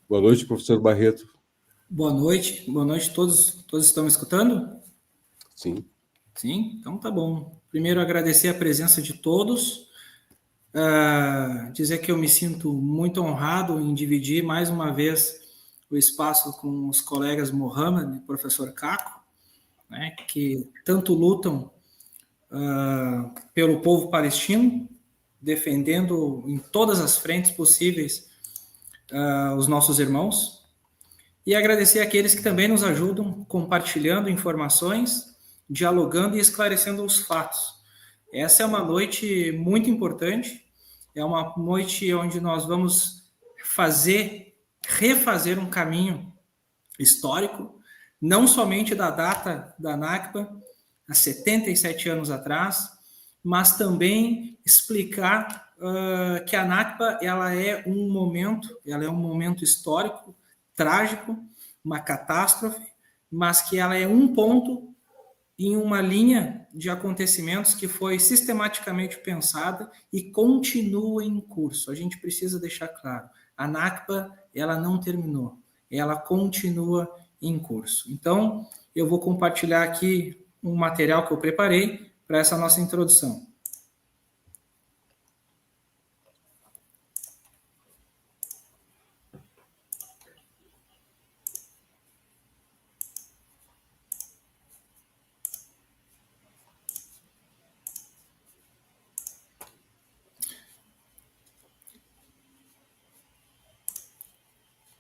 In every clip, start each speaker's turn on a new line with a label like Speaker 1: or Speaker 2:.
Speaker 1: Boa noite, professor Barreto.
Speaker 2: Boa noite, todos estão me escutando?
Speaker 1: Sim.
Speaker 2: Sim, então tá bom. Primeiro agradecer a presença de todos, dizer que eu me sinto muito honrado em dividir mais uma vez o espaço com os colegas Mohamed e professor Caco, né, que tanto lutam pelo povo palestino, defendendo em todas as frentes possíveis os nossos irmãos. E agradecer àqueles que também nos ajudam compartilhando informações, dialogando e esclarecendo os fatos. Essa é uma noite muito importante, é uma noite onde nós vamos refazer um caminho histórico, não somente da data da Nakba, há 77 anos atrás, mas também explicar que a Nakba ela é um momento histórico, trágico, uma catástrofe, mas que ela é um ponto em uma linha de acontecimentos que foi sistematicamente pensada e continua em curso. A gente precisa deixar claro, a Nakba ela não terminou, ela continua em curso. Então, eu vou compartilhar aqui um material que eu preparei para essa nossa introdução.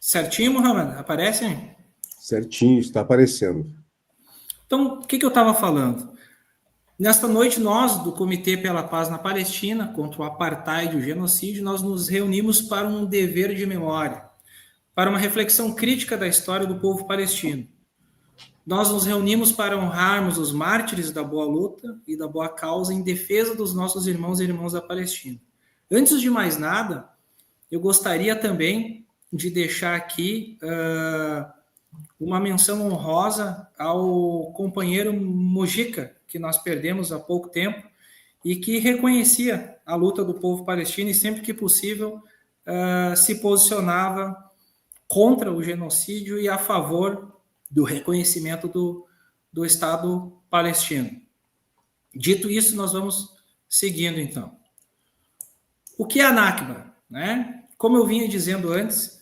Speaker 2: Certinho, Mohamed? Aparecem?
Speaker 1: Certinho, está aparecendo.
Speaker 2: Então, o que eu estava falando? Nesta noite, nós, do Comitê pela Paz na Palestina, contra o apartheid e o genocídio, nós nos reunimos para um dever de memória, para uma reflexão crítica da história do povo palestino. Nós nos reunimos para honrarmos os mártires da boa luta e da boa causa em defesa dos nossos irmãos e irmãs da Palestina. Antes de mais nada, eu gostaria também de deixar aqui uma menção honrosa ao companheiro Mujica, que nós perdemos há pouco tempo, e que reconhecia a luta do povo palestino e sempre que possível se posicionava contra o genocídio e a favor do reconhecimento do Estado palestino. Dito isso, nós vamos seguindo então. O que é a Nakba? Né? Como eu vinha dizendo antes,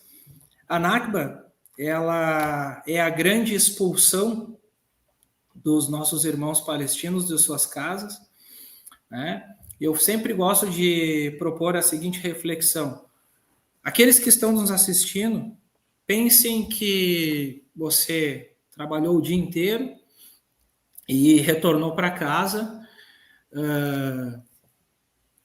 Speaker 2: a Nakba ela é a grande expulsão dos nossos irmãos palestinos de suas casas, né? Eu sempre gosto de propor a seguinte reflexão. Aqueles que estão nos assistindo, pensem que você trabalhou o dia inteiro e retornou para casa,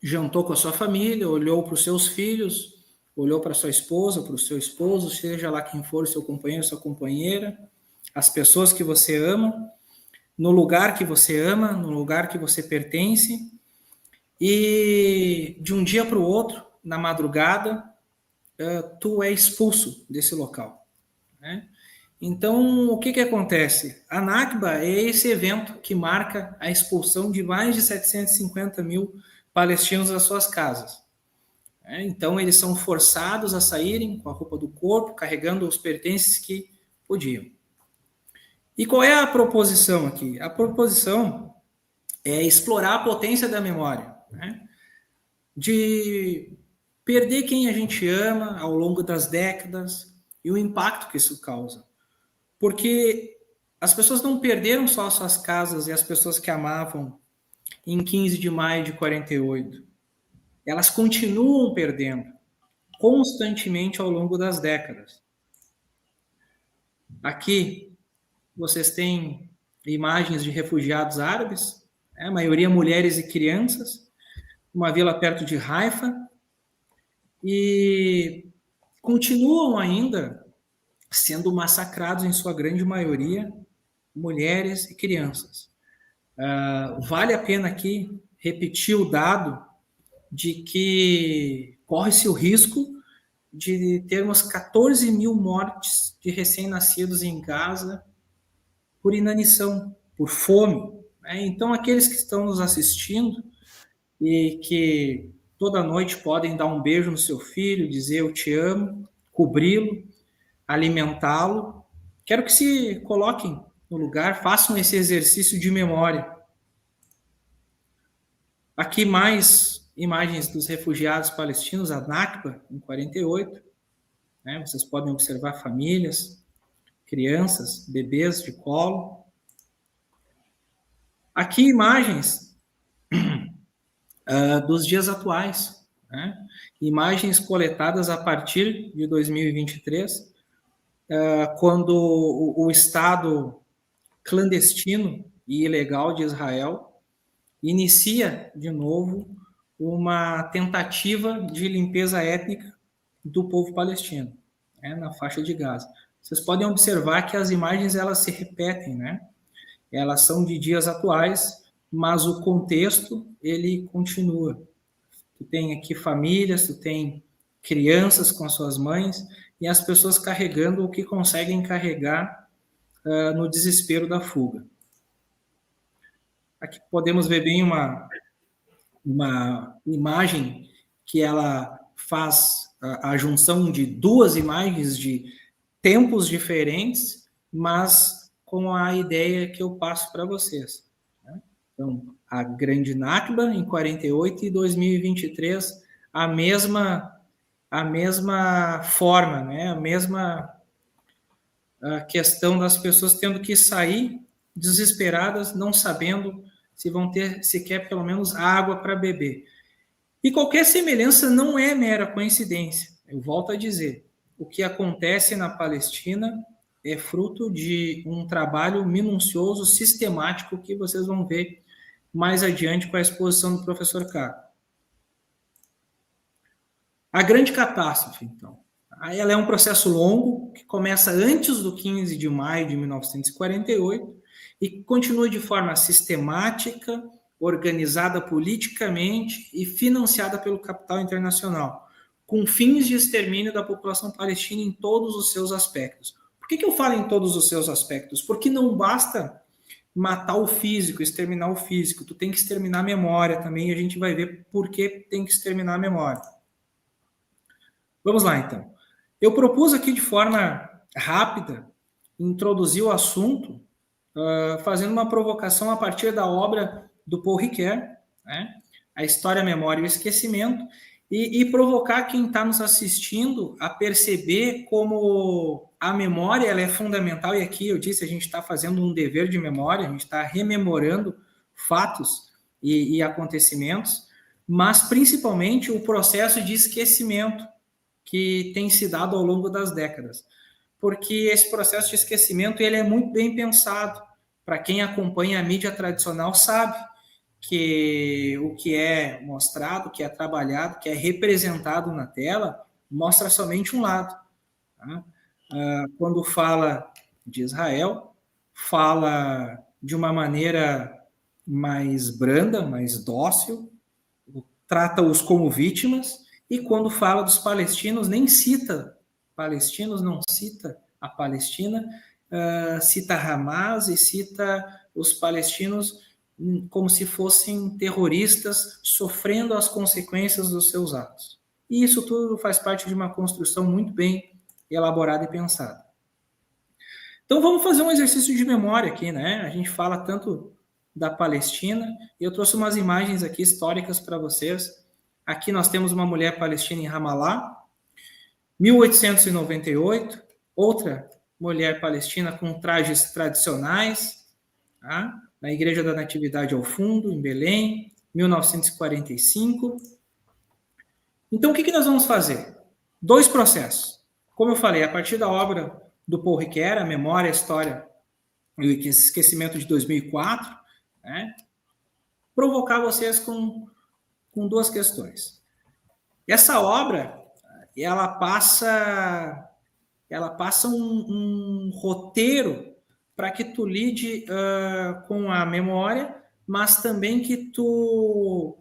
Speaker 2: jantou com a sua família, olhou para os seus filhos, olhou para sua esposa, para o seu esposo, seja lá quem for o seu companheiro, sua companheira, as pessoas que você ama, no lugar que você ama, no lugar que você pertence, e de um dia para o outro, na madrugada, tu é expulso desse local, né? Então, o que acontece? A Nakba é esse evento que marca a expulsão de mais de 750 mil palestinos das suas casas. Então, eles são forçados a saírem com a roupa do corpo, carregando os pertences que podiam. E qual é a proposição aqui? A proposição é explorar a potência da memória, né? De perder quem a gente ama ao longo das décadas e o impacto que isso causa. Porque as pessoas não perderam só suas casas e as pessoas que amavam em 15 de maio de 48. Elas continuam perdendo constantemente ao longo das décadas. Aqui vocês têm imagens de refugiados árabes, a maioria mulheres e crianças, uma vila perto de Haifa, e continuam ainda sendo massacrados, em sua grande maioria, mulheres e crianças. Vale a pena aqui repetir o dado de que corre-se o risco de termos 14 mil mortes de recém-nascidos em Gaza por inanição, por fome. Né? Então, aqueles que estão nos assistindo e que toda noite podem dar um beijo no seu filho, dizer eu te amo, cobri-lo, alimentá-lo. Quero que se coloquem no lugar, façam esse exercício de memória. Aqui mais imagens dos refugiados palestinos, a Nakba, em 48. Né? Vocês podem observar famílias, crianças, bebês de colo. Aqui imagens dos dias atuais, né? Imagens coletadas a partir de 2023, quando o Estado clandestino e ilegal de Israel inicia de novo uma tentativa de limpeza étnica do povo palestino, né, na faixa de Gaza. Vocês podem observar que as imagens elas se repetem, né? Elas são de dias atuais, mas o contexto ele continua. Tu tem aqui famílias, tu tem crianças com as suas mães e as pessoas carregando o que conseguem carregar no desespero da fuga. Aqui podemos ver bem uma imagem que ela faz a junção de duas imagens de tempos diferentes, mas com a ideia que eu passo para vocês. Né? Então, a Grande Nakba em 48 e 2023, a mesma forma, né? A mesma questão das pessoas tendo que sair desesperadas, não sabendo se vão ter sequer pelo menos água para beber. E qualquer semelhança não é mera coincidência. Eu volto a dizer, o que acontece na Palestina é fruto de um trabalho minucioso, sistemático, que vocês vão ver mais adiante com a exposição do professor Carlos. A grande catástrofe, então. Ela é um processo longo, que começa antes do 15 de maio de 1948 e continua de forma sistemática, organizada politicamente e financiada pelo capital internacional, com fins de extermínio da população palestina em todos os seus aspectos. Por que eu falo em todos os seus aspectos? Porque não basta matar o físico, exterminar o físico, tu tem que exterminar a memória também, e a gente vai ver por que tem que exterminar a memória. Vamos lá, então. Eu propus aqui de forma rápida introduzir o assunto fazendo uma provocação a partir da obra do Paul Ricoeur, né? A História, a Memória e o Esquecimento, e provocar quem está nos assistindo a perceber como a memória ela é fundamental, e aqui eu disse, a gente está fazendo um dever de memória, a gente está rememorando fatos e acontecimentos, mas principalmente o processo de esquecimento que tem se dado ao longo das décadas. Porque esse processo de esquecimento ele é muito bem pensado. Para quem acompanha a mídia tradicional sabe que o que é mostrado, que é trabalhado, que é representado na tela, mostra somente um lado. Tá? Quando fala de Israel, fala de uma maneira mais branda, mais dócil, trata-os como vítimas, e quando fala dos palestinos, nem cita palestinos, não cita a Palestina, cita Hamas e cita os palestinos como se fossem terroristas sofrendo as consequências dos seus atos. E isso tudo faz parte de uma construção muito bem elaborada e pensada. Então vamos fazer um exercício de memória aqui, né? A gente fala tanto da Palestina, e eu trouxe umas imagens aqui históricas para vocês. Aqui nós temos uma mulher palestina em Ramallah, 1898, outra mulher palestina com trajes tradicionais, tá? Na Igreja da Natividade ao fundo, em Belém, 1945. Então, o que nós vamos fazer? 2 processos. Como eu falei, a partir da obra do Paul Ricoeur, A Memória, a História e o Esquecimento de 2004, né? Provocar vocês com 2 questões. Essa obra, ela passa um roteiro para que tu lide com a memória, mas também que tu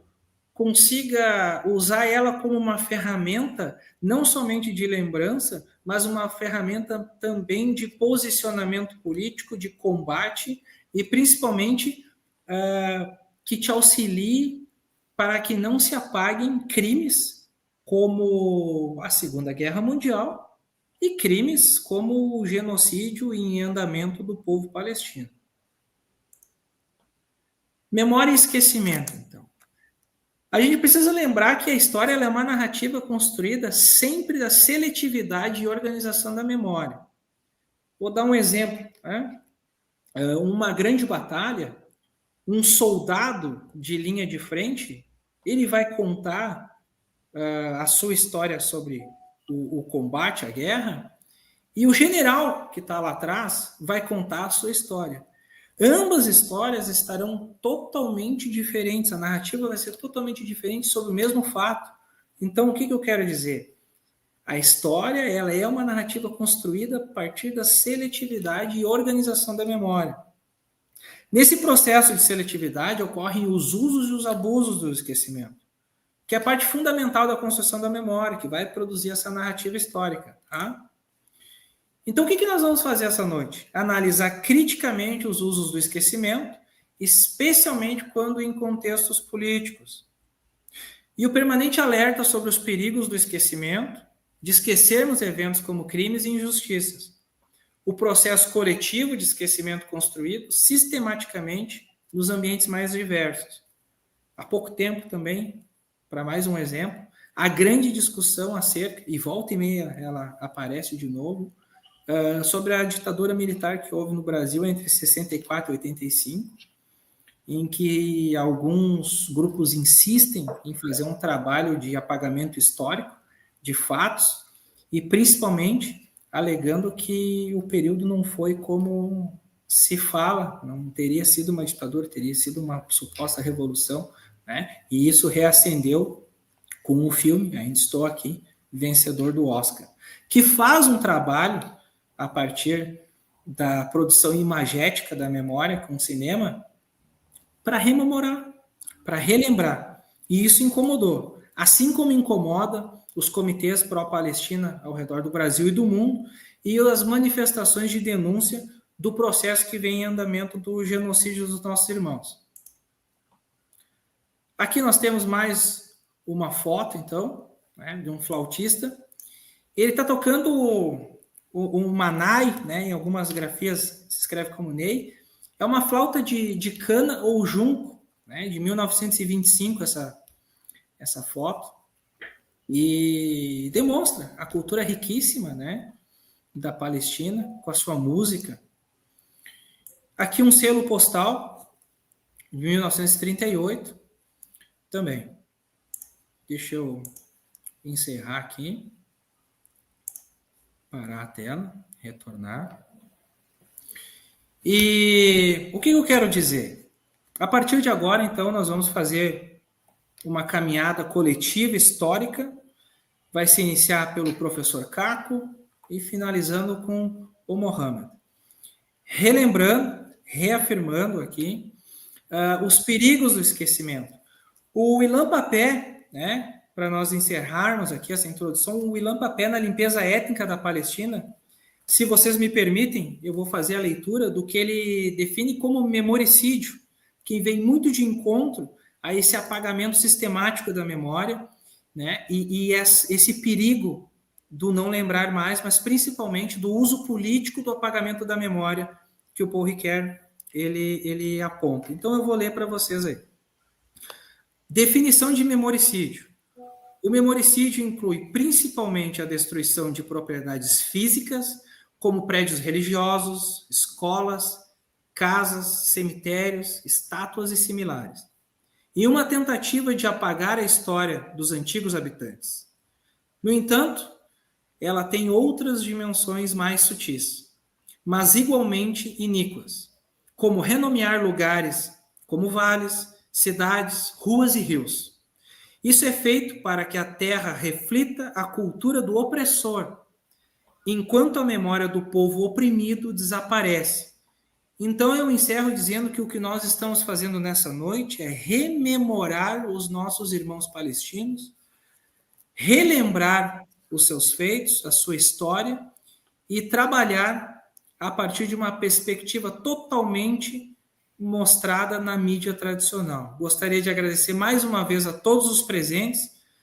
Speaker 2: consiga usar ela como uma ferramenta, não somente de lembrança, mas uma ferramenta também de posicionamento político, de combate, e principalmente que te auxilie para que não se apaguem crimes como a Segunda Guerra Mundial e crimes como o genocídio em andamento do povo palestino. Memória e esquecimento, então. A gente precisa lembrar que a história é uma narrativa construída sempre da seletividade e organização da memória. Vou dar um exemplo. Né? Uma grande batalha, um soldado de linha de frente, ele vai contar a sua história sobre o combate, a guerra, e o general que está lá atrás vai contar a sua história. Ambas histórias estarão totalmente diferentes, a narrativa vai ser totalmente diferente sobre o mesmo fato. Então, o que eu quero dizer? A história ela é uma narrativa construída a partir da seletividade e organização da memória. Nesse processo de seletividade ocorrem os usos e os abusos do esquecimento, que é a parte fundamental da construção da memória, que vai produzir essa narrativa histórica. Tá? Então, o que nós vamos fazer essa noite? Analisar criticamente os usos do esquecimento, especialmente quando em contextos políticos. E o permanente alerta sobre os perigos do esquecimento, de esquecermos eventos como crimes e injustiças. O processo coletivo de esquecimento construído sistematicamente nos ambientes mais diversos. Há pouco tempo também, para mais um exemplo, a grande discussão acerca, e volta e meia ela aparece de novo, sobre a ditadura militar que houve no Brasil entre 64 e 85, em que alguns grupos insistem em fazer um trabalho de apagamento histórico de fatos, e principalmente alegando que o período não foi como se fala, não teria sido uma ditadura, teria sido uma suposta revolução, né? E isso reacendeu com o filme, ainda estou aqui, vencedor do Oscar, que faz um trabalho a partir da produção imagética da memória com o cinema para rememorar, para relembrar. E isso incomodou. Assim como incomoda os comitês pró-Palestina ao redor do Brasil e do mundo e as manifestações de denúncia do processo que vem em andamento do genocídio dos nossos irmãos. Aqui nós temos mais uma foto, então, né, de um flautista. Ele está tocando o manai, né, em algumas grafias se escreve como Ney, é uma flauta de cana ou junco, né, de 1925, essa foto, e demonstra a cultura riquíssima, né, da Palestina, com a sua música. Aqui um selo postal, de 1938, também. Deixa eu encerrar aqui. Parar a tela, retornar. E o que eu quero dizer? A partir de agora, então, nós vamos fazer uma caminhada coletiva histórica. Vai se iniciar pelo professor Caco e finalizando com o Mohamed. Relembrando, reafirmando aqui, os perigos do esquecimento. O Ilan Papé, né? Para nós encerrarmos aqui essa introdução, o Ilan Papé na limpeza étnica da Palestina, se vocês me permitem, eu vou fazer a leitura do que ele define como memoricídio, que vem muito de encontro a esse apagamento sistemático da memória, né? E esse perigo do não lembrar mais, mas principalmente do uso político do apagamento da memória que o Paul Ricoeur ele aponta. Então eu vou ler para vocês aí. Definição de memoricídio. O memoricídio inclui principalmente a destruição de propriedades físicas, como prédios religiosos, escolas, casas, cemitérios, estátuas e similares, e uma tentativa de apagar a história dos antigos habitantes. No entanto, ela tem outras dimensões mais sutis, mas igualmente iníquas, como renomear lugares como vales, cidades, ruas e rios. Isso é feito para que a terra reflita a cultura do opressor, enquanto a memória do povo oprimido desaparece. Então eu encerro dizendo que o que nós estamos fazendo nessa noite é rememorar os nossos irmãos palestinos, relembrar os seus feitos, a sua história e trabalhar a partir de uma perspectiva totalmente mostrada na mídia tradicional. Gostaria de agradecer mais uma vez a todos os presentes